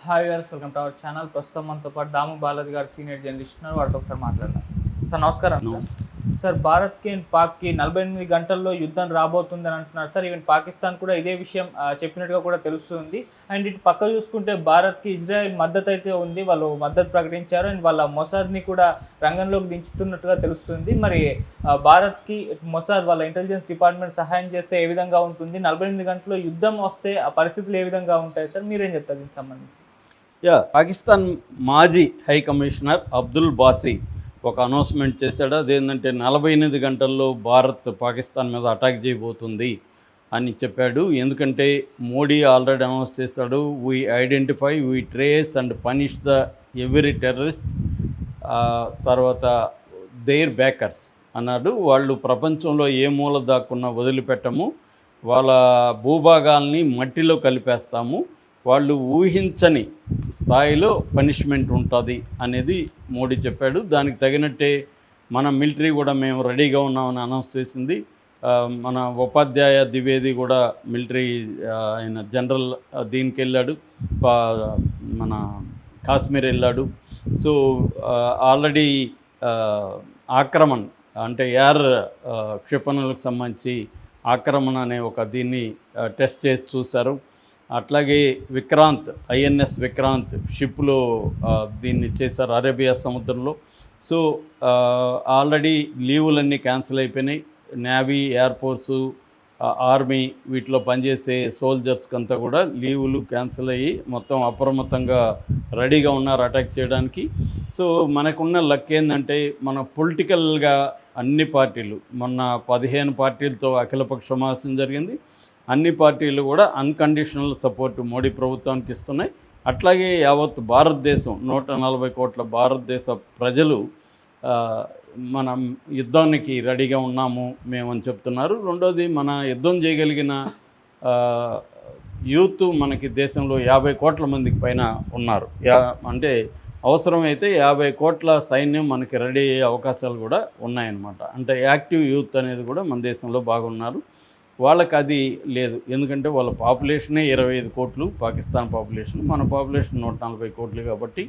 Hi viewers, welcome to our channel. ప్రస్తుతం మనతో పాటు దాము బాలాజీ గారు సీనియర్ జర్నలిస్ట్ ఉన్నారు. వారితో ఒకసారి మాట్లాడదాం. సార్ నమస్కారం. సార్ భారత్కి అండ్ పాక్కి 48 గంటల్లో యుద్ధం రాబోతుందని అంటున్నారు సార్. ఈవెన్ పాకిస్తాన్ కూడా ఇదే విషయం చెప్పినట్టుగా కూడా తెలుస్తుంది. అండ్ ఇటు పక్క చూసుకుంటే భారత్కి ఇజ్రాయెల్ మద్దతు అయితే ఉంది, వాళ్ళు మద్దతు ప్రకటించారు. అండ్ వాళ్ళ మొసాద్ని కూడా రంగంలోకి దించుతున్నట్టుగా తెలుస్తుంది. మరి భారత్కి మొసాద్ వాళ్ళ ఇంటెలిజెన్స్ డిపార్ట్మెంట్ సహాయం చేస్తే ఏ విధంగా ఉంటుంది? 48 గంటల్లో యుద్ధం వస్తే ఆ పరిస్థితులు ఏ విధంగా ఉంటాయి సార్? మీరేం చెప్తారు దీనికి సంబంధించి? పాకిస్తాన్ మాజీ హై కమిషనర్ అబ్దుల్ బాసీ ఒక అనౌన్స్మెంట్ చేశాడు. అదేంటంటే 48 గంటల్లో భారత్ పాకిస్తాన్ మీద అటాక్ చేయబోతుంది అని చెప్పాడు. ఎందుకంటే మోడీ ఆల్రెడీ అనౌన్స్ చేశాడు, we identify, we trace and punish the every terrorist, తర్వాత దేర్ బ్యాకర్స్ అన్నాడు. వాళ్ళు ప్రపంచంలో ఏ మూల దాక్కున్నా వదిలిపెట్టము, వాళ్ళ భూభాగాల్ని మట్టిలో కలిపేస్తాము, వాళ్ళు ఊహించని స్థాయిలో పనిష్మెంట్ ఉంటుంది అనేది మోడీ చెప్పాడు. దానికి తగినట్టే మన మిలిటరీ కూడా మేము రెడీగా ఉన్నామని అనౌన్స్ చేసింది. మన ఉపాధ్యాయ ద్వివేది కూడా మిలిటరీ ఆయన జనరల్ దీనికి వెళ్ళాడు, మన కాశ్మీర్ వెళ్ళాడు. సో ఆల్రెడీ ఆక్రమణ అంటే ఎయిర్ క్షిపణులకు సంబంధించి ఆక్రమణ అనే ఒక దీన్ని టెస్ట్ చేసి చూశారు. అట్లాగే విక్రాంత్, ఐఎన్ఎస్ విక్రాంత్ షిప్లో దీన్ని చేశారు అరేబియా సముద్రంలో. సో ఆల్రెడీ లీవులన్నీ క్యాన్సిల్ అయిపోయినాయి. నేవీ, ఎయిర్ ఫోర్సు, ఆర్మీ వీటిలో పనిచేసే సోల్జర్స్కి అంతా కూడా లీవులు క్యాన్సిల్ అయ్యి మొత్తం అప్రమత్తంగా రెడీగా ఉన్నారు అటాక్ చేయడానికి. సో మనకున్న లక్ ఏంటంటే మన పొలిటికల్గా అన్ని పార్టీలు, మొన్న 15 పార్టీలతో అఖిలపక్ష సమావేశం జరిగింది. అన్ని పార్టీలు కూడా అన్కండిషనల్ సపోర్ట్ మోడీ ప్రభుత్వానికి ఇస్తున్నాయి. అట్లాగే యావత్ భారతదేశం 140 కోట్ల భారతదేశ ప్రజలు మనం యుద్ధానికి రెడీగా ఉన్నాము మేమని చెప్తున్నారు. రెండోది, మన యుద్ధం చేయగలిగిన యూత్ మనకి దేశంలో 50 కోట్ల మందికి పైన ఉన్నారు. అంటే అవసరమైతే 50 కోట్ల సైన్యం మనకి రెడీ అయ్యే అవకాశాలు కూడా ఉన్నాయన్నమాట. అంటే యాక్టివ్ యూత్ అనేది కూడా మన దేశంలో బాగున్నారు. వాళ్ళకి అది లేదు, ఎందుకంటే వాళ్ళ పాపులేషనే 25 కోట్లు పాకిస్తాన్ పాపులేషన్, మన పాపులేషన్ 140 కోట్లు. కాబట్టి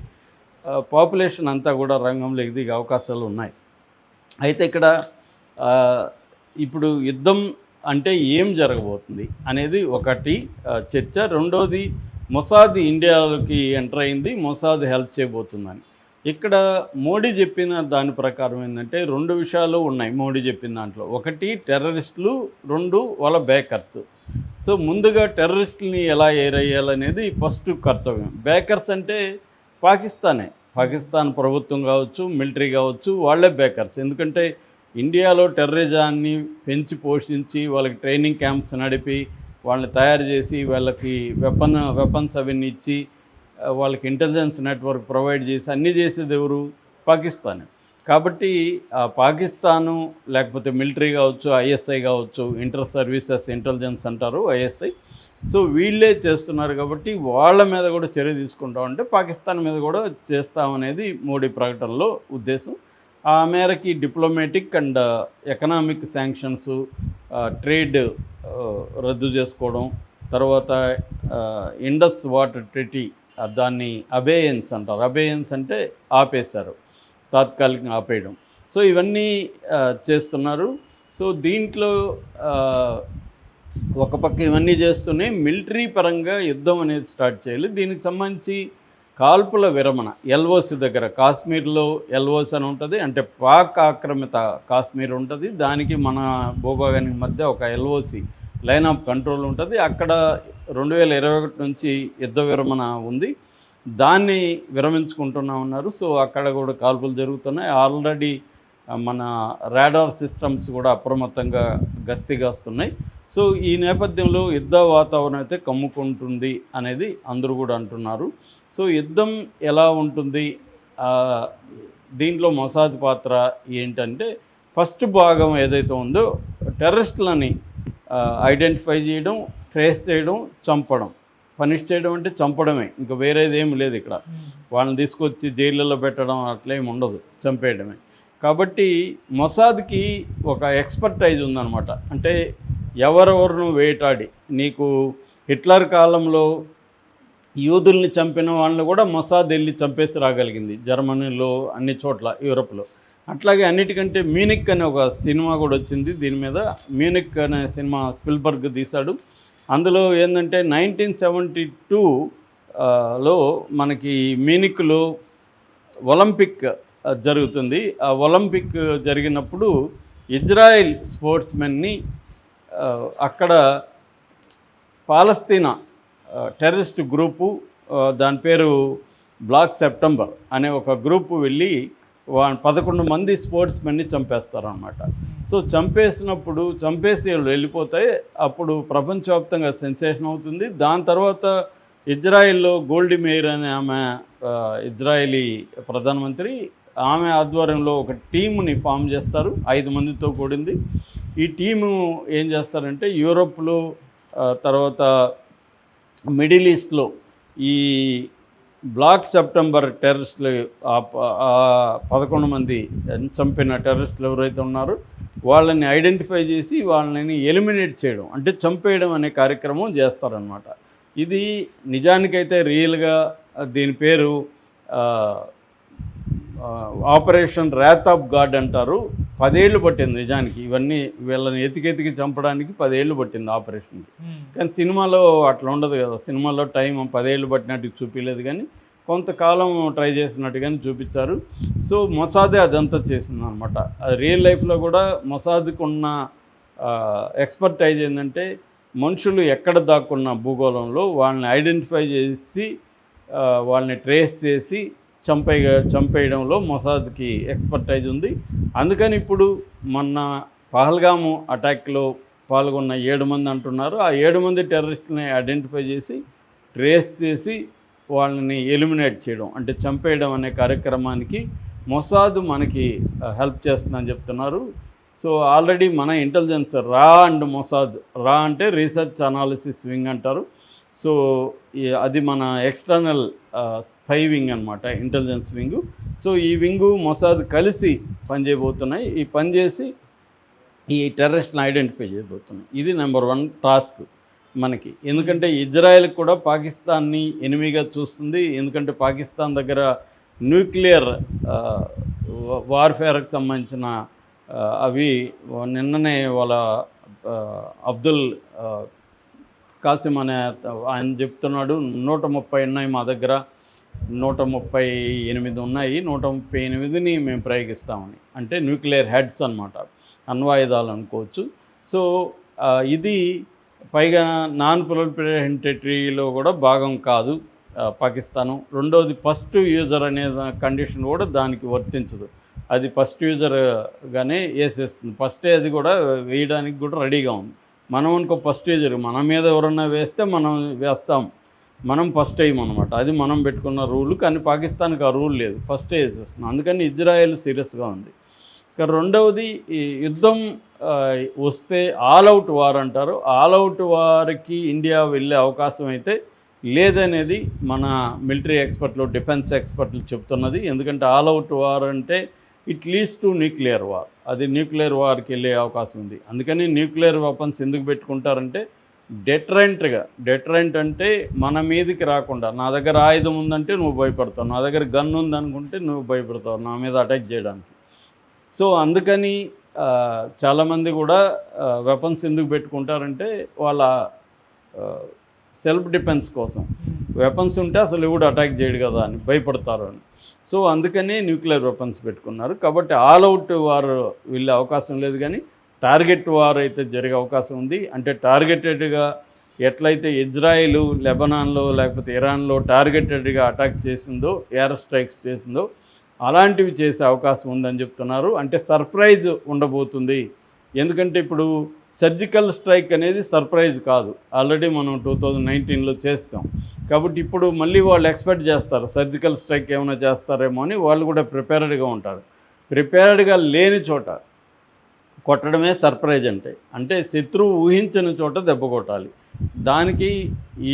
పాపులేషన్ అంతా కూడా రంగంలోకి దిగే అవకాశాలు ఉన్నాయి. అయితే ఇక్కడ ఇప్పుడు యుద్ధం అంటే ఏం జరగబోతుంది అనేది ఒకటి చర్చ. రెండోది, మొసాద్ ఇండియాలోకి ఎంటర్ అయింది, మొసాద్ హెల్ప్ చేయబోతుందని. ఇక్కడ మోడీ చెప్పిన దాని ప్రకారం ఏంటంటే 2 విషయాలు ఉన్నాయి మోడీ చెప్పిన దాంట్లో. ఒకటి టెర్రరిస్టులు, 2 వాళ్ళ బ్యాకర్స్. సో ముందుగా టెర్రరిస్టులని ఎలా ఏరయ్యాలనేది ఫస్ట్ కర్తవ్యం. బ్యాకర్స్ అంటే పాకిస్తానే, పాకిస్తాన్ ప్రభుత్వం కావచ్చు, మిలిటరీ కావచ్చు, వాళ్ళే బ్యాకర్స్. ఎందుకంటే ఇండియాలో టెర్రరిజాన్ని పెంచి పోషించి వాళ్ళకి ట్రైనింగ్ క్యాంప్స్ నడిపి వాళ్ళని తయారు చేసి వాళ్ళకి వెపన్స్ అవన్నీ ఇచ్చి వాళ్ళకి ఇంటెలిజెన్స్ నెట్వర్క్ ప్రొవైడ్ చేసి అన్నీ చేసేది ఎవరు? పాకిస్తానే. కాబట్టి పాకిస్తాను లేకపోతే మిలిటరీ కావచ్చు, ఐఎస్ఐ కావచ్చు, ఇంటర్ సర్వీసెస్ ఇంటెలిజెన్స్ అంటారు ఐఎస్ఐ. సో వీళ్ళే చేస్తున్నారు. కాబట్టి వాళ్ళ మీద కూడా చర్య తీసుకుంటామంటే పాకిస్తాన్ మీద కూడా చేస్తామనేది మోడీ ప్రకటనలో ఉద్దేశం. ఆ మేరకి diplomatic and economic sanctions, trade రద్దు చేసుకోవడం, తర్వాత ఇండస్ వాటర్ ట్రీటీ దాన్ని అబేయన్స్ అంటారు. అబేయన్స్ అంటే ఆపేశారు, తాత్కాలికంగా ఆపేయడం. సో ఇవన్నీ చేస్తున్నారు. సో దీంట్లో ఒక పక్క ఇవన్నీ చేస్తూనే మిలిటరీ పరంగా యుద్ధం అనేది స్టార్ట్ చేయాలి. దీనికి సంబంధించి కాల్పుల విరమణ ఎల్ఓసి దగ్గర, కాశ్మీర్లో ఎల్ఓసి అని ఉంటుంది, అంటే పాక్ ఆక్రమిత కాశ్మీర్ ఉంటుంది, దానికి మన భూభాగానికి మధ్య ఒక ఎల్ఓసి లైన్ ఆఫ్ కంట్రోల్ ఉంటుంది. అక్కడ 2021 నుంచి యుద్ధ విరమణ ఉంది, దాన్ని విరమించుకుంటున్నా ఉన్నారు. సో అక్కడ కూడా కాల్పులు జరుగుతున్నాయి. ఆల్రెడీ మన రాడార్ సిస్టమ్స్ కూడా అప్రమత్తంగా గస్తీగాస్తున్నాయి. సో ఈ నేపథ్యంలో యుద్ధ వాతావరణం అయితే కమ్ముకుంటుంది అనేది అందరూ కూడా అంటున్నారు. సో యుద్ధం ఎలా ఉంటుంది, దీంట్లో మొసాద్ పాత్ర ఏంటంటే, ఫస్ట్ భాగం ఏదైతే ఉందో టెర్రరిస్టులని ఐడెంటిఫై చేయడం, ట్రేస్ చేయడం, చంపడం. పనిష్ చేయడం అంటే చంపడమే, ఇంకా వేరేది ఏమి లేదు ఇక్కడ. వాళ్ళని తీసుకొచ్చి జైళ్ళలో పెట్టడం అట్లేమి ఉండదు, చంపేయడమే. కాబట్టి మొసాద్కి ఒక ఎక్స్పర్టైజ్ ఉందన్నమాట. అంటే ఎవరెవరిను వేటాడి, నీకు హిట్లర్ కాలంలో యూదుల్ని చంపిన వాళ్ళని కూడా మొసాద్ వెళ్ళి చంపేసి రాగలిగింది, జర్మనీలో అన్ని చోట్ల యూరోప్లో. అట్లాగే అన్నిటికంటే మ్యూనిక్ అనే ఒక సినిమా కూడా వచ్చింది దీని మీద. మ్యూనిక్ అనే సినిమా స్పిల్బర్గ్ తీశాడు. అందులో ఏంటంటే 1972లో మనకి మ్యూనిక్లో ఒలింపిక్ జరుగుతుంది. ఆ ఒలింపిక్ జరిగినప్పుడు ఇజ్రాయెల్ స్పోర్ట్స్మెన్ని అక్కడ పాలస్తీనా టెర్రరిస్ట్ గ్రూపు, దాని పేరు బ్లాక్ సెప్టెంబర్ అనే ఒక గ్రూపు వెళ్ళి 11 మంది స్పోర్ట్స్మెన్ని చంపేస్తారనమాట. సో చంపేసి వాళ్ళు వెళ్ళిపోతే అప్పుడు ప్రపంచవ్యాప్తంగా సెన్సేషన్ అవుతుంది. దాని తర్వాత ఇజ్రాయెల్లో గోల్డీ మేయిర్ అనే ఆమె ఇజ్రాయేలీ ప్రధానమంత్రి, ఆమె ఆధ్వర్యంలో ఒక టీముని ఫామ్ చేస్తారు, 5 మందితో కూడింది. ఈ టీము ఏం చేస్తారంటే యూరోప్లో తర్వాత మిడిల్ ఈస్ట్లో ఈ బ్లాక్ సెప్టెంబర్ టెర్రరిస్టులు 11 మంది చంపిన టెర్రరిస్టులు ఎవరైతే ఉన్నారో వాళ్ళని ఐడెంటిఫై చేసి వాళ్ళని ఎలిమినేట్ చేయడం, అంటే చంపేయడం అనే కార్యక్రమం చేస్తారనమాట. ఇది నిజానికైతే రియల్గా దీని పేరు ఆపరేషన్ ర్యాత్ ఆఫ్ గాడ్ అంటారు. 10 ఏళ్ళు పట్టింది నిజానికి, ఇవన్నీ వీళ్ళని ఎతికి చంపడానికి 10 ఏళ్ళు పట్టింది ఆపరేషన్కి. కానీ సినిమాలో అట్లా ఉండదు కదా, సినిమాలో టైం 10 ఏళ్ళు పట్టినట్టు చూపించలేదు, కానీ కొంతకాలం ట్రై చేసినట్టుగానే చూపించారు. సో మొసాదే అదంతా చేసింది అనమాట. అది రియల్ లైఫ్లో కూడా మొసాద్కి ఉన్న ఎక్స్పర్టైజ్ ఏంటంటే మనుషులు ఎక్కడ దాక్కున్న భూగోళంలో వాళ్ళని ఐడెంటిఫై చేసి వాళ్ళని ట్రేస్ చేసి చంపేయడంలో మొసాద్కి ఎక్స్పర్టైజ్ ఉంది. అందుకని ఇప్పుడు మొన్న పహల్గాము అటాక్లో పాల్గొన్న 7 మంది అంటున్నారు. ఆ 7 మంది టెర్రరిస్ట్ని ఐడెంటిఫై చేసి ట్రేస్ చేసి వాళ్ళని ఎలిమినేట్ చేయడం, అంటే చంపేయడం అనే కార్యక్రమానికి మొసాద్ మనకి హెల్ప్ చేస్తుందని చెప్తున్నారు. సో ఆల్రెడీ మన ఇంటెలిజెన్స్ రా అండ్ మొసాద్, రా అంటే రీసెర్చ్ అనాలిసిస్ వింగ్ అంటారు. సో అది మన ఎక్స్టర్నల్ స్పై వింగ్ అనమాట, ఇంటెలిజెన్స్ వింగు. సో ఈ వింగు మొసాద్ కలిసి పనిచేయబోతున్నాయి. ఈ పనిచేసి ఈ టెర్రరిస్ట్ని ఐడెంటిఫై చేయబోతున్నాయి. ఇది నెంబర్ 1 టాస్క్ మనకి. ఎందుకంటే ఇజ్రాయెల్కి కూడా పాకిస్తాన్ని ఎనిమిగా చూస్తుంది. ఎందుకంటే పాకిస్తాన్ దగ్గర న్యూక్లియర్ వార్ఫేర్కి సంబంధించిన అవి నిన్ననే వాళ్ళ అబ్దుల్ కాసిం అనే ఆయన చెప్తున్నాడు, 130 ఉన్నాయి మా దగ్గర, 138 ఉన్నాయి, 138ని మేము ప్రయోగిస్తామని. అంటే న్యూక్లియర్ హెడ్స్ అనమాట, అణ్వాయుధాలు అనుకోవచ్చు. సో ఇది పైగా నాన్ ప్రొలిఫరేషన్ టెరిటరీలో కూడా భాగం కాదు పాకిస్తాను. రెండోది ఫస్ట్ యూజర్ అనే కండిషన్ కూడా దానికి వర్తించదు, అది ఫస్ట్ యూజర్గానే వేసేస్తుంది. ఫస్టే అది కూడా వేయడానికి కూడా రెడీగా ఉంది. మనం అనుకో ఫస్ట్ యూజర్, మన మీద ఎవరన్నా వేస్తే మనం వేస్తాం, మనం ఫస్ట్ వేయమన్నమాట, అది మనం పెట్టుకున్న రూల్. కానీ పాకిస్తాన్కి ఆ రూల్ లేదు, ఫస్టే వేసేస్తున్నాం. అందుకని ఇజ్రాయెల్ సీరియస్గా ఉంది. ఇక రెండవది, ఈ యుద్ధం వస్తే ఆల్ అవుట్ వార్ అంటారు. ఆల్ అవుట్ వార్కి ఇండియా వెళ్ళే అవకాశం అయితే లేదనేది మన మిలిటరీ ఎక్స్పర్ట్లు, డిఫెన్స్ ఎక్స్పర్ట్లు చెప్తున్నది. ఎందుకంటే ఆల్ అవుట్ వార్ అంటే it leads to nuclear war, అది న్యూక్లియర్ వార్కి వెళ్ళే అవకాశం ఉంది. అందుకని న్యూక్లియర్ వెపన్స్ ఎందుకు పెట్టుకుంటారంటే డెటరెంట్ అంటే మన మీదకి రాకుండా, నా దగ్గర ఆయుధం ఉందంటే నువ్వు భయపడతావు, నా దగ్గర గన్ ఉందనుకుంటే నువ్వు భయపడతావు నా మీద అటాక్ చేయడానికి. సో అందుకని చాలామంది కూడా వెపన్స్ ఎందుకు పెట్టుకుంటారంటే వాళ్ళ సెల్ఫ్ డిఫెన్స్ కోసం. వెపన్స్ ఉంటే అసలు ఎవడు అటాక్ చేయడు కదా అని భయపడతారు అని. సో అందుకని న్యూక్లియర్ వెపన్స్ పెట్టుకున్నారు. కాబట్టి ఆల్ అవుట్ వార్ వెళ్ళే అవకాశం లేదు, కానీ టార్గెట్ వార్ అయితే జరిగే అవకాశం ఉంది. అంటే టార్గెటెడ్గా ఎట్లయితే ఇజ్రాయిల్ లెబనాన్లో లేకపోతే ఇరాన్లో టార్గెటెడ్గా అటాక్ చేసిందో, ఎయిర్ స్ట్రైక్స్ చేసిందో, అలాంటివి చేసే అవకాశం ఉందని చెప్తున్నారు. అంటే సర్ప్రైజ్ ఉండబోతుంది. ఎందుకంటే ఇప్పుడు సర్జికల్ స్ట్రైక్ అనేది సర్ప్రైజ్ కాదు, ఆల్రెడీ మనం 2019లో చేస్తాం. కాబట్టి ఇప్పుడు మళ్ళీ వాళ్ళు ఎక్స్పెక్ట్ చేస్తారు సర్జికల్ స్ట్రైక్ ఏమైనా చేస్తారేమో అని, వాళ్ళు కూడా ప్రిపేర్డ్గా ఉంటారు. ప్రిపేర్డ్గా లేని చోట కొట్టడమే సర్ప్రైజ్ అంటే శత్రువు ఊహించని చోట దెబ్బ కొట్టాలి. దానికి ఈ